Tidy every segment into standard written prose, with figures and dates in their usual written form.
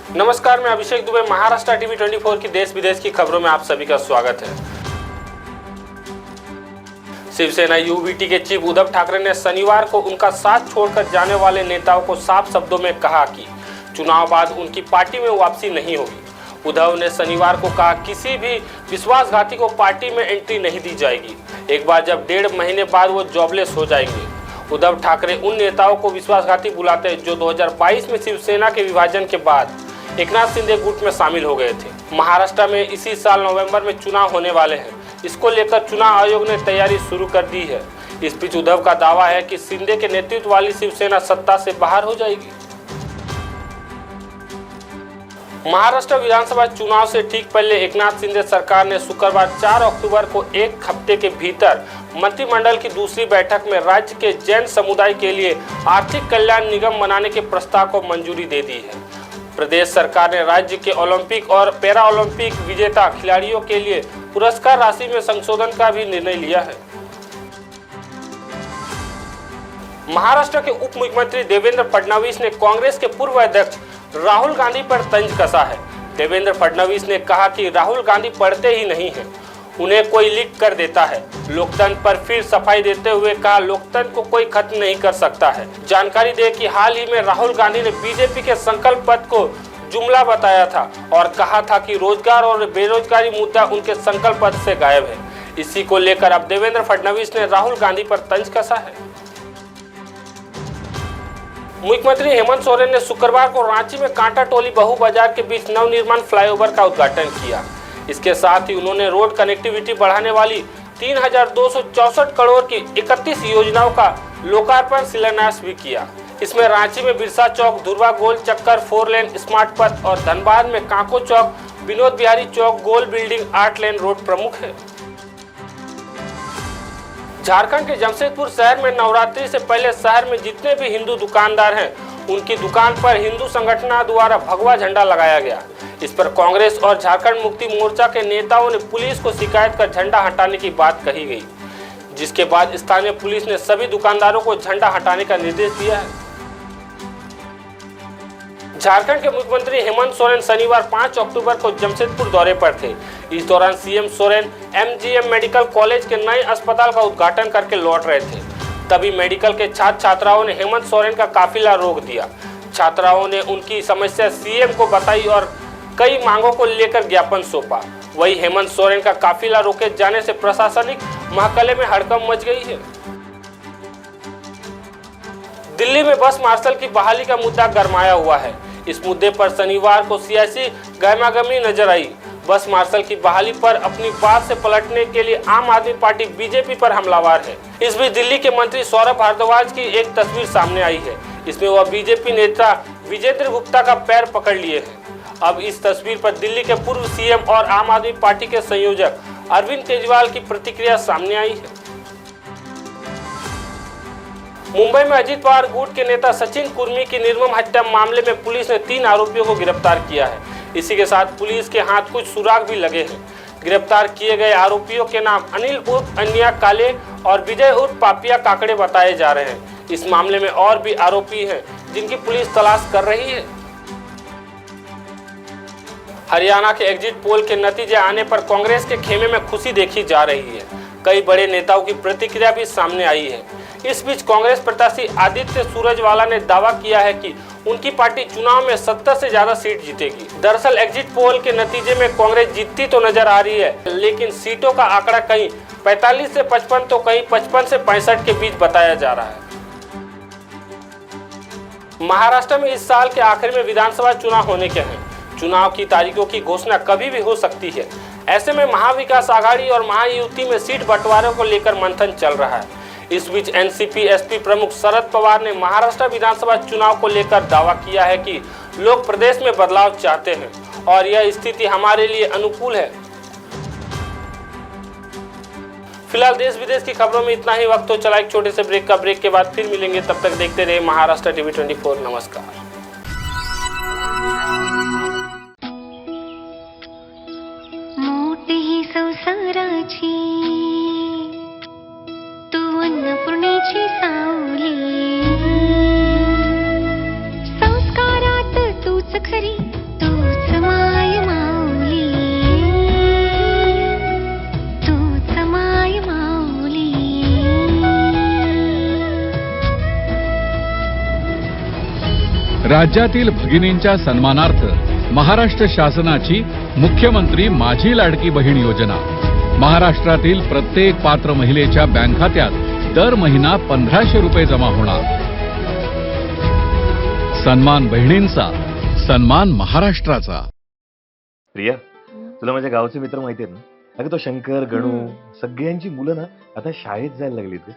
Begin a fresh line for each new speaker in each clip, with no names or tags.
नमस्कार, मैं अभिषेक दुबे। महाराष्ट्र टीवी 24 की देश विदेश की खबरों में आप सभी का स्वागत है। शिवसेना यूवीटी के चीफ उद्धव ठाकरे ने शनिवार को उनका साथ छोड़कर जाने वाले नेताओं को साफ शब्दों में कहा कि चुनाव बाद उनकी पार्टी में वापसी नहीं होगी। उद्धव ने शनिवार को कहा, किसी भी विश्वासघाती को पार्टी में एंट्री नहीं दी जाएगी। एक बार जब 1.5 महीने बाद वो जॉबलेस हो जाएंगे। उद्धव ठाकरे उन नेताओं को विश्वासघाती बुलाते हैं जो 2022 में शिवसेना के विभाजन के बाद एकनाथ शिंदे गुट में शामिल हो गए थे। महाराष्ट्र में इसी साल नवंबर में चुनाव होने वाले हैं। इसको लेकर चुनाव आयोग ने तैयारी शुरू कर दी है। इस बीच उद्धव का दावा है कि शिंदे के नेतृत्व वाली शिवसेना सत्ता से बाहर हो जाएगी। महाराष्ट्र विधानसभा चुनाव से ठीक पहले एकनाथ शिंदे सरकार ने शुक्रवार 4 अक्टूबर को एक हफ्ते के भीतर मंत्रिमंडल की दूसरी बैठक में राज्य के जैन समुदाय के लिए आर्थिक कल्याण निगम बनाने के प्रस्ताव को मंजूरी दे दी है। प्रदेश सरकार ने राज्य के ओलंपिक और पैरा ओलंपिक विजेता खिलाड़ियों के लिए पुरस्कार राशि में संशोधन का भी निर्णय लिया है। महाराष्ट्र के उप मुख्यमंत्री देवेंद्र फडणवीस ने कांग्रेस के पूर्व अध्यक्ष राहुल गांधी पर तंज कसा है। देवेंद्र फडणवीस ने कहा कि राहुल गांधी पढ़ते ही नहीं हैं, उन्हें कोई लिख कर देता है। लोकतंत्र पर फिर सफाई देते हुए कहा, लोकतंत्र को कोई खत्म नहीं कर सकता है। जानकारी दे कि हाल ही में राहुल गांधी ने बीजेपी के संकल्प पत्र को जुमला बताया था और कहा था कि रोजगार और बेरोजगारी मुद्दा उनके संकल्प पत्र से गायब है। इसी को लेकर अब देवेंद्र फडणवीस ने राहुल गांधी पर तंज कसा है। मुख्यमंत्री हेमंत सोरेन ने शुक्रवार को रांची में कांटा टोली बहु बाजार के बीच नवनिर्माण फ्लाईओवर का उद्घाटन किया। इसके साथ ही उन्होंने रोड कनेक्टिविटी बढ़ाने वाली 3,264 करोड़ की 31 योजनाओं का लोकार्पण शिलान्यास भी किया। इसमें रांची में बिरसा चौक, धुर्वा गोल चक्कर 4 लेन स्मार्ट पथ और धनबाद में कांको चौक, विनोद बिहारी चौक, गोल बिल्डिंग 8 लेन रोड प्रमुख है। झारखंड के जमशेदपुर शहर में नवरात्रि से पहले शहर में जितने भी हिंदू दुकानदार हैं, उनकी दुकान पर हिंदू संगठनों द्वारा भगवा झंडा लगाया गया। इस पर कांग्रेस और झारखंड मुक्ति मोर्चा के नेताओं ने पुलिस को शिकायत कर झंडा हटाने की बात कही गई, जिसके बाद स्थानीय पुलिस ने सभी दुकानदारों को झंडा हटाने का निर्देश दिया है। झारखंड के मुख्यमंत्री हेमंत सोरेन शनिवार 5 अक्टूबर को जमशेदपुर दौरे पर थे। इस दौरान CM Soren MGM medical college के नए अस्पताल का उद्घाटन करके लौट रहे थे। तभी मेडिकल के छात्र छात्राओं ने हेमंत सोरेन का काफिला रोक दिया। छात्राओं ने उनकी समस्या सीएम को बताई और कई मांगों को लेकर ज्ञापन सौंपा। वही हेमंत सोरेन का काफिला रोके जाने से प्रशासनिक महकमे में हड़कंप मच गई है। दिल्ली में बस मार्शल की बहाली का मुद्दा गरमाया हुआ है। इस मुद्दे पर शनिवार को सियासी गहमागहमी नजर आई। बस मार्शल की बहाली पर अपनी बात से पलटने के लिए आम आदमी पार्टी बीजेपी पर हमलावर है। इस बीच दिल्ली के मंत्री सौरभ भारद्वाज की एक तस्वीर सामने आई है। इसमें वह बीजेपी नेता विजेंद्र गुप्ता का पैर पकड़ लिए हैं। अब इस तस्वीर पर दिल्ली के पूर्व सीएम और आम आदमी पार्टी के संयोजक अरविंद केजरीवाल की प्रतिक्रिया सामने आई है। मुंबई में अजित पवार गुट के नेता सचिन कुर्मी की निर्मम हत्या मामले में पुलिस ने 3 आरोपियों को गिरफ्तार किया है। इसी के साथ पुलिस के हाथ कुछ सुराग भी लगे हैं। गिरफ्तार किए गए आरोपियों के नाम अनिल उर्फ अन्या काले और विजय उर्फ पापिया काकड़े बताए जा रहे हैं। इस मामले में और भी आरोपी हैं जिनकी पुलिस तलाश कर रही है। हरियाणा के एग्जिट पोल के नतीजे आने पर कांग्रेस के खेमे में खुशी देखी जा रही है। कई बड़े नेताओं की प्रतिक्रिया भी सामने आई है। इस बीच कांग्रेस प्रत्याशी आदित्य सूरजवाला ने दावा किया है कि उनकी पार्टी चुनाव में 70 से ज्यादा सीट जीतेगी। दरअसल एग्जिट पोल के नतीजे में कांग्रेस जीतती तो नजर आ रही है, लेकिन सीटों का आंकड़ा कहीं 45 से 55 तो कहीं 55 से 65 के बीच बताया जा रहा है। महाराष्ट्र में इस साल के आखिर में विधानसभा चुनाव होने के हैं। चुनाव की तारीखों की घोषणा कभी भी हो सकती है। ऐसे में महाविकास आघाड़ी और महायुति में सीट बंटवारे को लेकर मंथन चल रहा है। इस बीच एनसीपी एसपी प्रमुख शरद पवार ने महाराष्ट्र विधानसभा चुनाव को लेकर दावा किया है कि लोग प्रदेश में बदलाव चाहते हैं और यह स्थिति हमारे लिए अनुकूल है। फिलहाल देश विदेश की खबरों में इतना ही। वक्त तो चला एक छोटे से ब्रेक का। ब्रेक के बाद फिर मिलेंगे, तब तक देखते रहे महाराष्ट्र टीवी 24। नमस्कार।
संसाराची तू अन्नपूर्णेची सावली, संस्कारात तूच खरी,
राज्यातील भगिनींच्या सन्मानार्थ महाराष्ट्र शासनाची मुख्यमंत्री माझी लाडकी बहीण योजना. महाराष्ट्रातील प्रत्येक पात्र महिलेच्या बँक खात्यात दर महिना 1500 रुपये जमा होणार. सन्मान बहिणींचा, सन्मान महाराष्ट्राचा.
प्रिया, तुला माझ्या गावचे मित्र माहिती आहेत ना? अगं तो शंकर, गणू, सगळ्यांची मुलं ना आता शाळेत जायला लागलीत.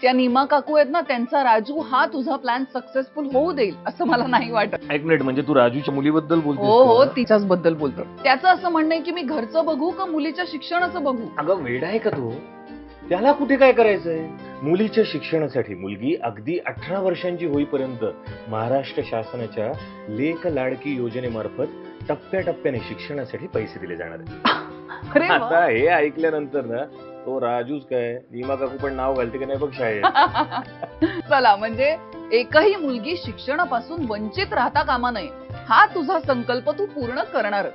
त्या नीमा काकू आहेत ना, त्यांचा राजू हा तुझा प्लॅन सक्सेसफुल होऊ देईल असं मला नाही वाटत.
एक मिनिट, म्हणजे तू राजूच्या मुलीबद्दल बोलतोस
हो हो,
का?
तिच्याच बद्दल बोलतो. त्याचं असं म्हणणं आहे की मी घरचं बघू का मुलीच्या शिक्षणाचं बघू.
अगं वेडा आहे का तू? त्याला कुठे काय करायचंय? मुलीच्या शिक्षणासाठी मुलगी अगदी 18 वर्षांची होईपर्यंत महाराष्ट्र शासनाच्या लेक लाडकी योजनेमार्फत टप्प्याटप्प्याने शिक्षणासाठी पैसे दिले जाणार आहेत.
अरे वा.
आता हे ऐकल्यानंतर ना तो राजूच काय, नीमा काकू पण नाव घालते की नाही बघ शाळेत.
चला, म्हणजे एकही मुलगी शिक्षणापासून वंचित राहता कामा नये हा तुझा संकल्प तू पूर्ण
करणारच.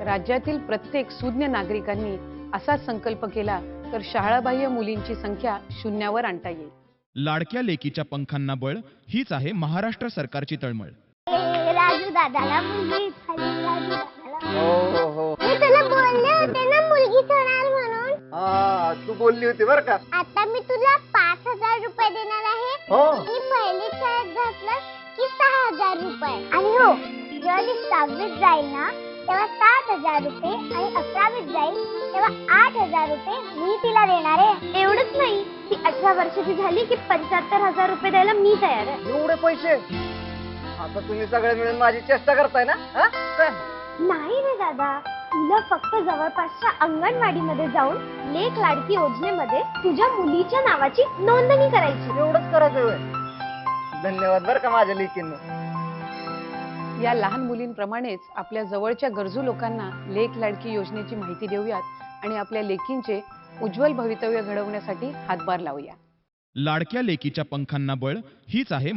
राज्यातील प्रत्येक सुज्ञ नागरिकांनी असा संकल्प केला तर शाळाबाह्य मुलींची संख्या शून्यावर आणता येईल.
लाडक्या लेकीच्या पंखांना बळ हीच आहे महाराष्ट्र सरकारची तळमळ.
राजू दादाला मुलगी झाली, राजू दादाला.
हो.
मी तुला बोलले होते ना मुलगीच होणार म्हणून.
हा, तू बोलली होती बर का.
आता मी तुला 5000 रुपये देणार आहे.
हो.
आणि पहिली शाळेत घातलं की 6000 रुपये. आणि हो, जेव्हा ती 6वीत जाईल ना तेव्हा 7000 रुपये आणि 11वीत जाईल तेव्हा 8000 रुपये मी तिला देणार आहे. एवढंच नाही, ती 18 वर्षाची झाली की 75000 रुपये द्यायला मी तयार आहे.
एवढे पैसे? आता तुम्ही सगळे मिळून माझी चेष्टा करताय ना?
नाही रे दादा, तुला फक्त जवळपासच्या अंगणवाडीमध्ये जाऊन लेक लाडकी योजनेमध्ये तुझ्या मुलीच्या नावाची नोंदणी करायची.
एवढंच करायचं होय. धन्यवाद बर का माझ्या लेकींना.
या लहान मुलींप्रमाणेच आपल्या जवळच्या गरजू लोकांना लेक लाडकी योजनेची माहिती देऊयात आणि आपल्या लेकींचे उज्ज्वल भवितव्य घडवण्यासाठी हातभार लावूया.
लाडक्या लेकीच्या पंखांना बळ हीच आहे